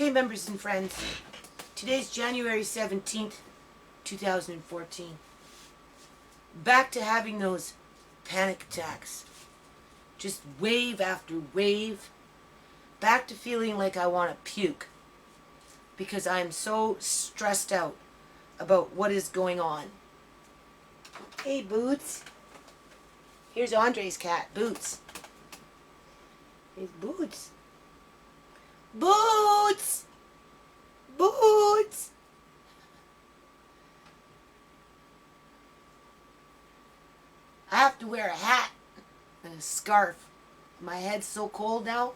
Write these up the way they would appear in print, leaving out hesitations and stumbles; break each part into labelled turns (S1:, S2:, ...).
S1: Okay, members and friends, today's January 17th, 2014. Back to having those panic attacks. Just wave after wave. Back to feeling like I want to puke. Because I'm so stressed out about what is going on. Hey, Boots. Here's Andre's cat, Boots. Here's Boots. Boots! Boots! I have to wear a hat and a scarf. My head's so cold now.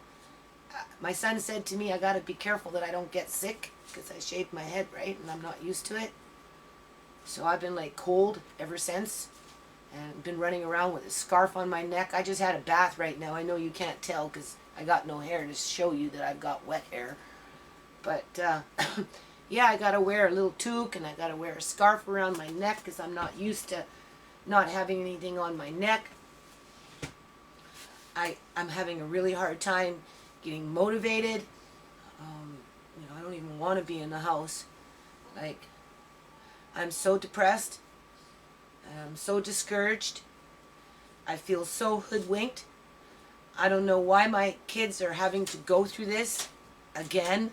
S1: My son said to me I gotta be careful that I don't get sick because I shaved my head, right? And I'm not used to it. So I've been like cold ever since. And been running around with a scarf on my neck. I just had a bath right now. I know you can't tell because I got no hair to show you that I've got wet hair. But yeah, I gotta wear a little toque and I gotta wear a scarf around my neck because I'm not used to not having anything on my neck. I'm having a really hard time getting motivated. I don't even want to be in the house. Like, I'm so depressed. I'm so discouraged. I feel so hoodwinked. I don't know why my kids are having to go through this again.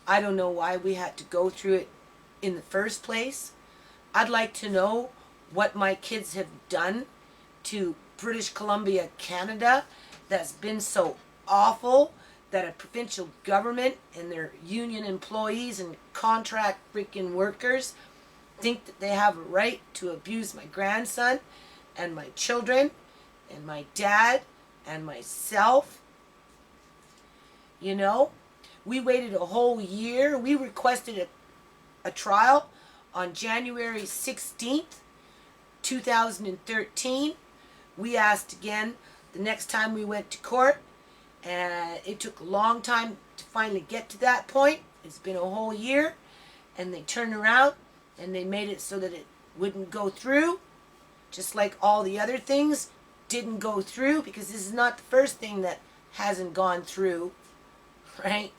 S1: I don't know why we had to go through it in the first place. I'd like to know what my kids have done to British Columbia, Canada, that's been so awful that a provincial government and their union employees and contract freaking workers think that they have a right to abuse my grandson and my children and my dad and myself. You know, we waited a whole year. We requested a trial on January 16th, 2013. We asked again the next time we went to court, and it took a long time to finally get to that point. It's been a whole year, and they turned around and they made it so that it wouldn't go through, just like all the other things didn't go through, because this is not the first thing that hasn't gone through, right?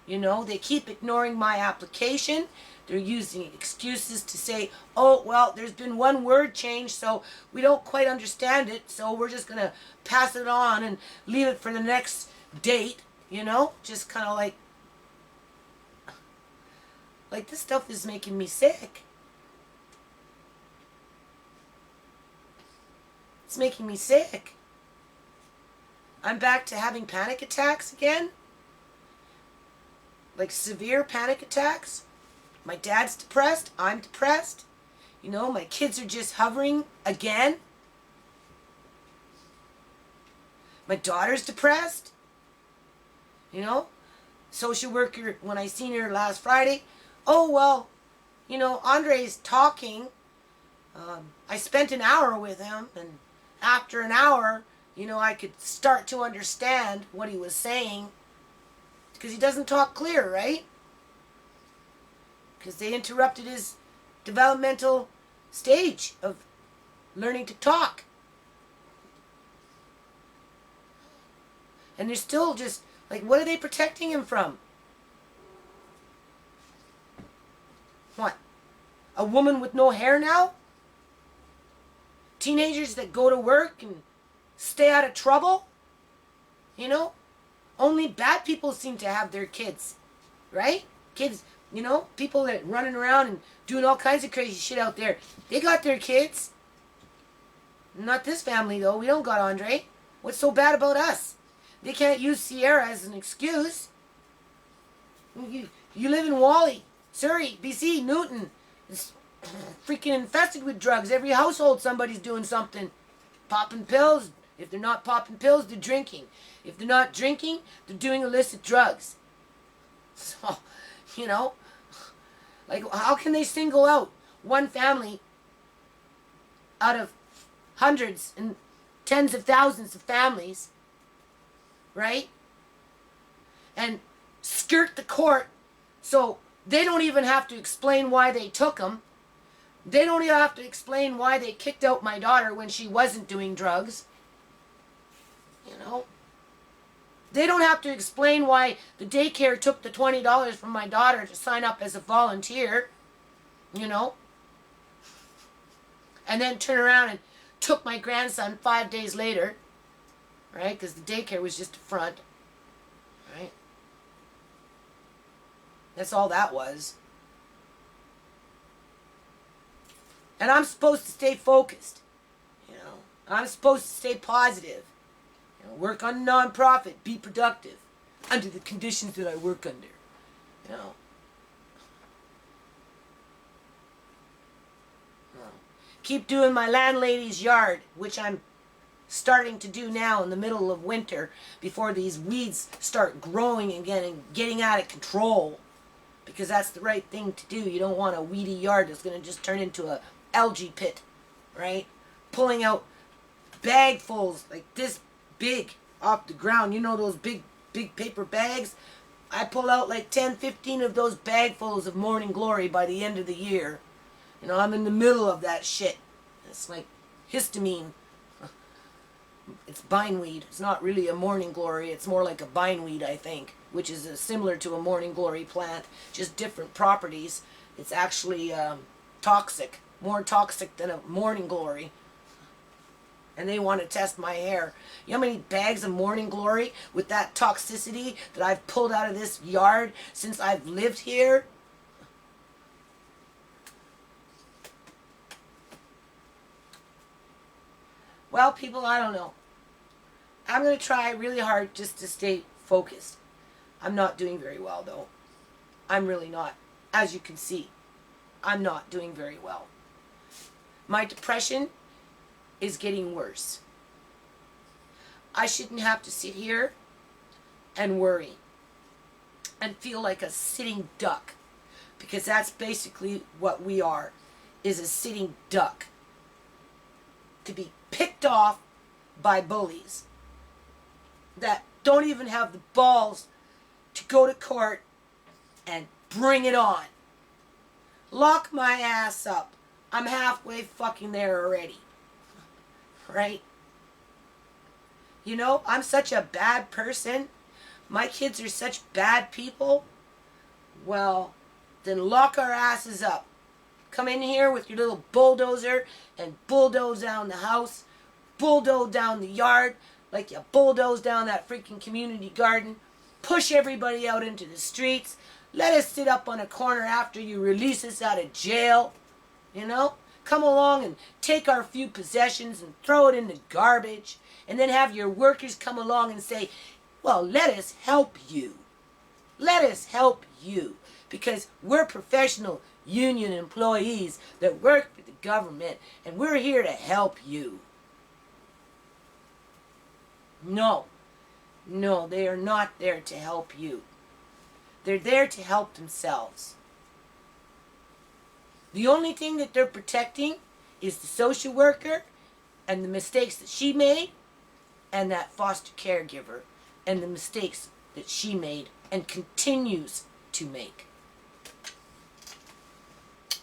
S1: You know, they keep ignoring my application. They're using excuses to say, oh, well, there's been one word change, so we don't quite understand it, so we're just going to pass it on and leave it for the next date, you know? Just kind of like this stuff is making me sick. It's making me sick. I'm back to having panic attacks again. Like severe panic attacks. My dad's depressed. I'm depressed. You know, my kids are just hovering again. My daughter's depressed. You know, social worker, when I seen her last Friday, oh, well, you know, Andre's talking. I spent an hour with him, and after an hour, you know, I could start to understand what he was saying. Because he doesn't talk clear, right? Because they interrupted his developmental stage of learning to talk. And they're still just, like, what are they protecting him from? What? A woman with no hair now? Teenagers that go to work and stay out of trouble? You know? Only bad people seem to have their kids, right? Kids, you know, people that are running around and doing all kinds of crazy shit out there. They got their kids. Not this family, though. We don't got Andre. What's so bad about us? They can't use Sierra as an excuse. You live in Wally, Surrey, BC, Newton. It's freaking infested with drugs. Every household, somebody's doing something. Popping pills. If they're not popping pills, they're drinking. If they're not drinking, they're doing illicit drugs. So, you know, like, how can they single out one family out of hundreds and tens of thousands of families, right? And skirt the court so they don't even have to explain why they took them. They don't even have to explain why they kicked out my daughter when she wasn't doing drugs. You know? They don't have to explain why the daycare took the $20 from my daughter to sign up as a volunteer, you know, and then turn around and took my grandson 5 days later, right? Because the daycare was just a front, right? That's all that was. And I'm supposed to stay focused, you know. I'm supposed to stay positive. You know, work on a non-profit, be productive under the conditions that I work under, you know. Keep doing my landlady's yard, which I'm starting to do now in the middle of winter before these weeds start growing again and getting out of control. Because that's the right thing to do. You don't want a weedy yard that's going to just turn into a algae pit, right? Pulling out bagfuls like this big off the ground. You know those big paper bags? I pull out like 10, 15 of those bagfuls of morning glory by the end of the year. You know, I'm in the middle of that shit. It's like histamine. It's bindweed. It's not really a morning glory. It's more like a bindweed, I think, which is similar to a morning glory plant, just different properties. It's actually toxic, more toxic than a morning glory. And they want to test my hair. You know how many bags of morning glory with that toxicity that I've pulled out of this yard since I've lived here? Well, people, I don't know. I'm going to try really hard just to stay focused. I'm not doing very well, though. I'm really not. As you can see, I'm not doing very well. My depression is getting worse. I shouldn't have to sit here and worry and feel like a sitting duck, because that's basically what we are, is a sitting duck. To be picked off by bullies that don't even have the balls to go to court and bring it on. Lock my ass up. I'm halfway fucking there already. Right? You know, I'm such a bad person. My kids are such bad people. Well, then lock our asses up. Come in here with your little bulldozer and bulldoze down the house, bulldoze down the yard, like you bulldoze down that freaking community garden. Push everybody out into the streets. Let us sit up on a corner after you release us out of jail. You know? Come along and take our few possessions and throw it in the garbage. And then have your workers come along and say, well, let us help you. Let us help you. Because we're professional union employees that work for the government, and we're here to help you. No, they are not there to help you. They're there to help themselves. The only thing that they're protecting is the social worker and the mistakes that she made, and that foster caregiver and the mistakes that she made and continues to make.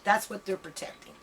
S1: That's what they're protecting.